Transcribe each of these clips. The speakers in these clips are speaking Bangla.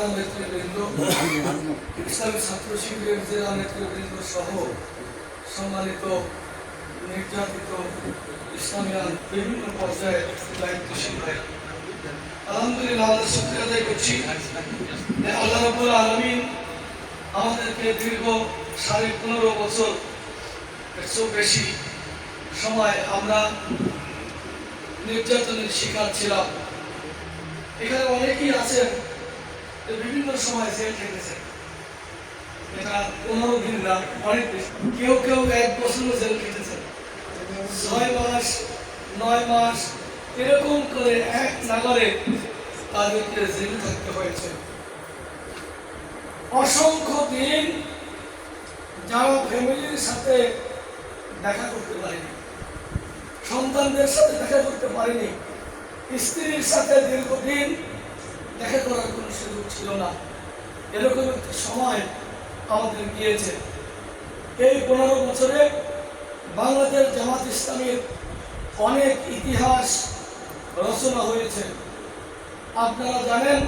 জেলা নেতৃবৃন্দ, ইসলামী ছাত্র শিবিরের জেলা নেতৃবৃন্দ সহ সম্মানিত নির্যাতিত ইসলামিয়ান বিভিন্ন পর্যায়ে দায়িত্বশীল ভাই, আলহামদুলিল্লাহ আমরা শুকরিয়া আদায় করছি যে আল্লাহ রাব্বুল আলামিন আমাদেরকে দীর্ঘ 15.5 বছর এর চেয়েও বেশি সময় আমরা নির্যাতনের শিকার ছিলাম। এখানে অনেকেই আছেন বিভিন্ন সময় জেল খেটেছেন, এটা 15 দিন না, অনেক বেশি। কেউ 1 বছরও জেল খেটেছেন, 6 মাস 9 মাস এরকম করে এক নাগারে তাদেরকে জেলে থাকতে হয়েছে। অসংখ্য দিন যারা ফ্যামিলির সাথে দেখা করতে পারেনি, সন্তানদের সাথে দেখা করতে পারেনি, স্ত্রীর সাথে দীর্ঘদিন দেখা করার কোনো সুযোগ ছিল না, এরকম একটা সময় আমাদের গিয়েছে। এই 15 বছরে বাংলাদেশ জামাত ইসলামীর অনেক ইতিহাস রচনা হয়েছে। আপনারা জানেন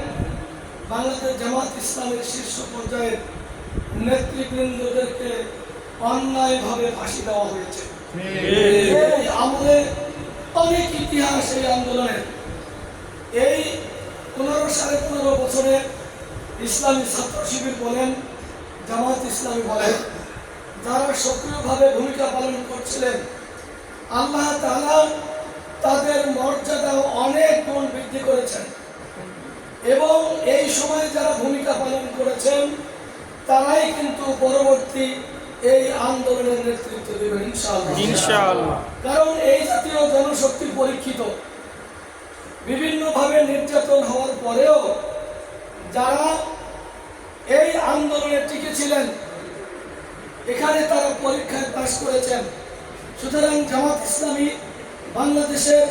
বাংলাদেশ জামাত ইসলামের শীর্ষ পর্যায়ের নেতৃবৃন্দদেরকে অন্যায়ভাবে ফাঁসি দেওয়া হয়েছে। এই আমলে অনেক ইতিহাস এই আন্দোলনের। এই 15 বছরে ইসলামী ছাত্র শিবির বলেন, জামাত ইসলামী বলেন, যারা সক্রিয়ভাবে ভূমিকা পালন করছিলেন, আল্লাহ তাআলা তাদের মর্যাদা অনেক গুণ বৃদ্ধি করেছেন এবং এই সময় যারা ভূমিকা পালন করেছেন তারাই কিন্তু পরবর্তী এই আন্দোলনের নেতৃত্ব দেবেন ইনশাআল্লাহ। কারণ এই জাতীয় জনশক্তি পরীক্ষিত, বিভিন্নভাবে নির্যাতন হওয়ার পরেও যারা এই আন্দোলনে টিকে ছিলেন, এখানে তারা পরীক্ষায় পাস করেছেন। সুতরাং জামাত ইসলামী বাংলাদেশের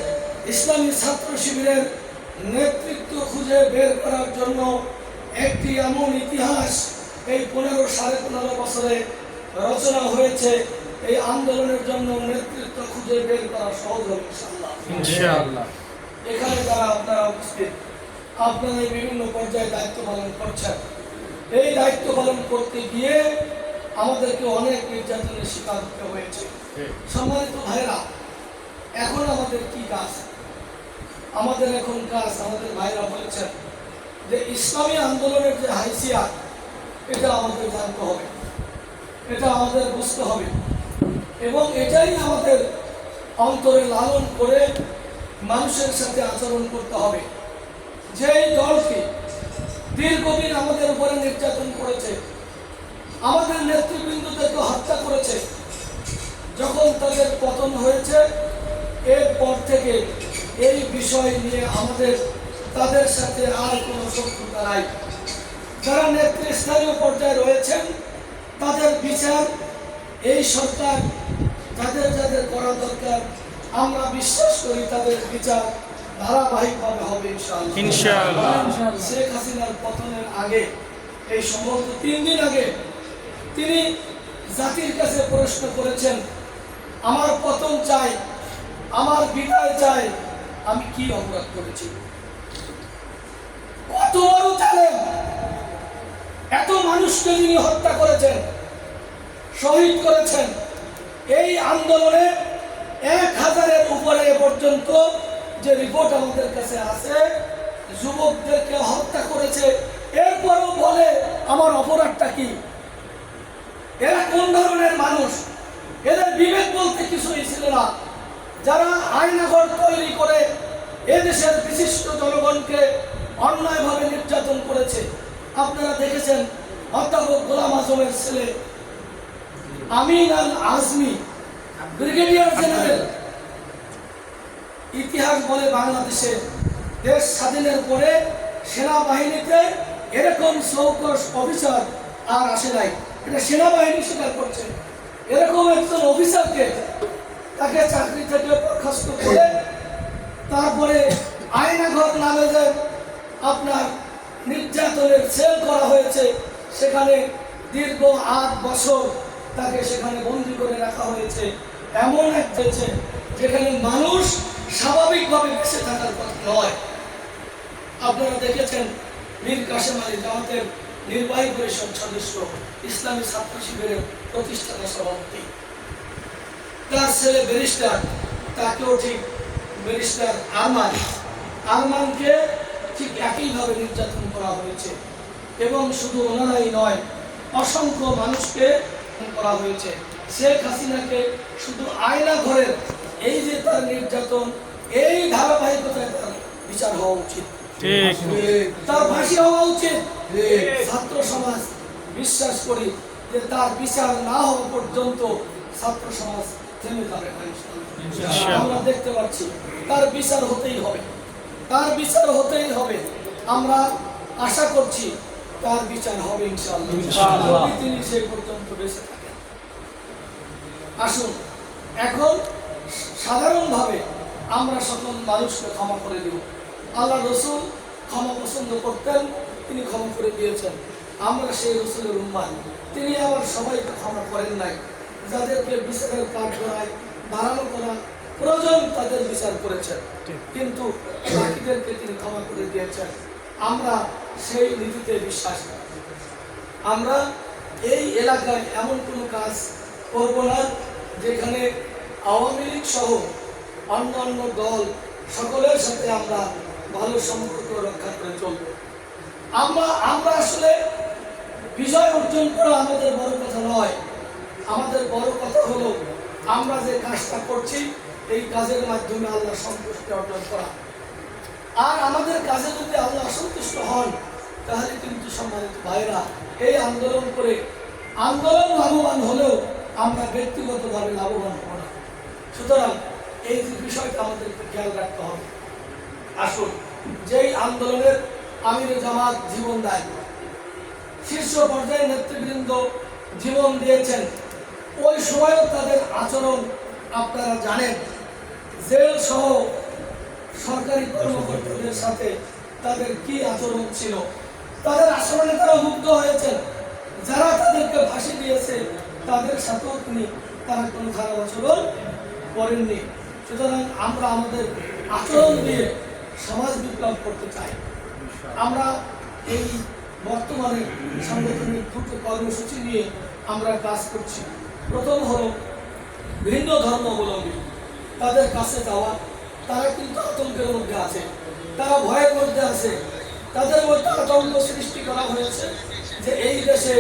ইসলামী ছাত্র শিবিরের নেতৃত্ব খুঁজে বের করার জন্য একটি এমন ইতিহাস এই 15.5 বছরে রচনা হয়েছে। এই আন্দোলনের জন্য নেতৃত্ব খুঁজে বের করা সহজ হবে ইনশাআল্লাহ। এখানে যারা আপনারা উপস্থিত, আপনারা এই বিভিন্ন পর্যায়ে দায়িত্ব পালন করছেন। এই দায়িত্ব পালন করতে গিয়ে আমাদেরকে অনেক নির্যাতনের শিকার হতে হয়েছে। সম্মানিত ভাইরা, এখন আমাদের কি কাজ? আমাদের এখন কাজ, আমাদের ভাইরা বলেছেন যে ইসলামী আন্দোলনের যে হাইসিয়াত, এটা আমাদের জানতে হবে, এটা আমাদের বুঝতে হবে এবং এটাই আমাদের অন্তরে লালন করে মানুষের সাথে আচরণ করতে হবে। যেই দলকে দীর্ঘদিন আমাদের উপরে নির্যাতন করেছে, আমাদের নেতৃবৃন্দদেরকে হত্যা করেছে, যখন তাদের পতন হয়েছে এরপর থেকে এই বিষয় নিয়ে আমাদের তাদের সাথে আর কোনো শত্রুতা নাই। যারা নেতৃস্থানীয় পর্যায়ে রয়েছেন তাদের বিচার এই সরকার যাদের যাদের করা দরকার, আমরা বিশ্বাস করি তাদের বিচার ধারাবাহিকভাবে হবে ইনশাআল্লাহ। শেখ হাসিনার পতনের আগে, এই সম্ভবত 3 দিন আগে, তিনি জাতির কাছে প্রশ্ন করেছেন, আমার পতন চাই, আমার বিদায় চাই, আমি কি অপরাধ করেছি? কত বড় জালেম! এত মানুষকে যিনি হত্যা করেছেন, শহীদ করেছেন, এই আন্দোলনে 1000-এর উপরে পর্যন্ত যে রিপোর্ট আমাদের কাছে আছে, যুবকদেরকে হত্যা করেছে। এরপরও বলে আমার অপরাধটা কি? এরা কোন ধরনের মানুষ? এদের বিবেক বলতে কিছুই ছিল না। যারা আয়নাঘর তৈরি করে এদেশের বিশিষ্ট জনগণকে অন্যায়ভাবে নির্যাতন করেছে, আপনারা দেখেছেন অধ্যাপক গোলাম আজমের ছেলে আমিন আল আজমি, ব্রিগেডিয়ার জেনারেল। ইতিহাস বলে বাংলাদেশে দেশ স্বাধীনের পরে সেনাবাহিনীতে এরকম চৌকস অফিসার আর আসে নাই, এটা সেনাবাহিনী স্বীকার করছে। এরকম একজন অফিসারকে তাকে চাকরি থেকে বরখাস্ত করে তারপরে আয়নাঘর নামে যে আপনার নির্যাতনের সেল করা হয়েছে, সেখানে দীর্ঘ 8 বছর তাকে সেখানে বন্দী করে রাখা হয়েছে। এমন এক দেশে যেখানে মানুষ স্বাভাবিকভাবে বেঁচে থাকার কথা নয়। আপনারা দেখেছেন মীর কাসেম আলী জামাতের নির্বাহী পরিষদ সদস্য, ইসলামী ছাত্র শিবিরের প্রতিষ্ঠাতা সভাপতি। তার ছেলে ব্যারিস্টার, তাকেও ঠিক ব্যারিস্টার আরমানকে ঠিক একইভাবে নির্যাতন করা হয়েছে। এবং শুধু ওনারাই নয়, অসংখ্য মানুষকে করা হয়েছে। শেখ হাসিনাকে শুধু আয়না ঘরের এই যে তার নির্যাতন, এই ধারাবাহিকতায় তার বিচার হওয়া উচিত, তার ফাঁসি হওয়া উচিত। ছাত্র সমাজ বিশ্বাস করি যে তার বিচার না হওয়া পর্যন্ত ছাত্র সমাজ থেমে যাবে না। আমরা দেখতে পাচ্ছি তার বিচার হতেই হবে, তার বিচার হতেই হবে। আমরা আশা করছি তার বিচার হবে ইনশাআল্লাহ, তিনি সেই পর্যন্ত বেঁচে থাকেন। আসুন এখন সাধারণভাবে আমরা সকল মানুষকে ক্ষমা করে দেব। আল্লাহ রসুল ক্ষমা পছন্দ করতেন, তিনি ক্ষমা করে দিয়েছেন। আমরা সেই রসুলের উম্মাদ, তিনি আবার সবাইকে ক্ষমা করেন নাই। যাদেরকে বিচারের কাঠ করায় দাঁড়ানো করা প্রয়োজন তাদের বিচার করেছেন, কিন্তু বাকিদেরকে তিনি ক্ষমা করে দিয়েছেন। আমরা সেই নীতিতে বিশ্বাস করি। আমরা এই এলাকায় এমন কোনো কাজ করব না যেখানে আওয়ামী লীগ সহ অন্যান্য দল সকলের সাথে আমরা ভালো সম্পর্ক রক্ষা করে চলব। আমরা আসলে বিজয় অর্জন করা আমাদের বড় কথা নয়। আমাদের বড় কথা হলো আমরা যে কাজটা করছি এই কাজের মাধ্যমে আল্লাহ সন্তুষ্টি অর্জন করা। আর আমাদের কাজে যদি আল্লাহ অসন্তুষ্ট হন তাহলে কিন্তু সম্মানিত ভাইরা এই আন্দোলন করে আন্দোলন লাভবান হলেও আমরা ব্যক্তিগতভাবে লাভবান হব না। সুতরাং এই যে বিষয়টা আমাদেরকে খেয়াল রাখতে হবে। আসুন, যেই আন্দোলনের আমিরে জামাত জীবন দেয়, শীর্ষ পর্যায়ের নেতৃবৃন্দ জীবন দিয়েছেন, ওই সময়ও তাদের আচরণ আপনারা জানেন। জেল সহ সরকারি কর্মকর্তাদের সাথে তাদের কি আচরণ ছিল, তাদের আচরণে তারা মুগ্ধ হয়েছেন। যারা তাদেরকে ফাঁসি দিয়েছে তাদের সাথেও তারা কোনো খারাপ আচরণ করেননি। সুতরাং আমরা আমাদের আচরণ দিয়ে সমাজ বিপ্লব করতে চাই। আমরা এই বর্তমানে সাংগঠনিক দুটো কর্মসূচি নিয়ে আমরা কাজ করছি। প্রথম হলো ভিন্ন ধর্মাবলম্বী তাদের কাছে যাওয়া। তারা কিন্তু আতঙ্কের মধ্যে আছে, তারা ভয়ের মধ্যে আছে, তাদের মধ্যে আতঙ্ক সৃষ্টি করা হয়েছে যে এই দেশে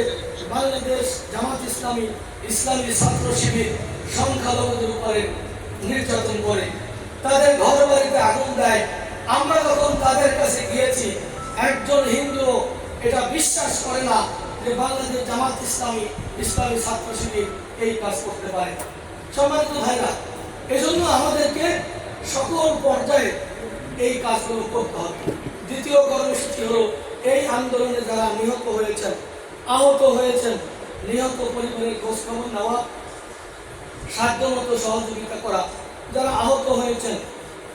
বাংলাদেশ জামাত ইসলামী, ইসলামী ছাত্র শিবির সংখ্যালঘুদের উপরে নির্যাতন করে, তাদের ঘর বাড়িতে আগুন দেয়। আমরা যখন তাদের কাছে গিয়েছি, একজন হিন্দু এটা বিশ্বাস করে না যে বাংলাদেশ জামাত ইসলামী, ইসলামী ছাত্র শিবির এই কাজ করতে পারে। সম্মানিত ভাইরা, এজন্য আমাদেরকে সকল পর্যায়ে এই কাজগুলো করতে হবে। দ্বিতীয় কর্মসূচি হলো এই আন্দোলনে যারা নিহত হয়েছেন, আহত হয়েছেন, নিহত পরিবারের খোঁজ খবর নেওয়া, সাধ্যমতো সহযোগিতা করা। যারা আহত হয়েছেন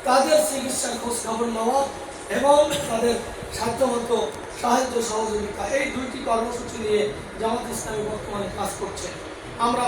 তাদের চিকিৎসার খোঁজ খবর নেওয়া এবং তাদের সাধ্যমতো সাহায্য সহযোগিতা, এই দুইটি কর্মসূচি নিয়ে জামাত ইসলামী বর্তমানে কাজ করছে। আমরা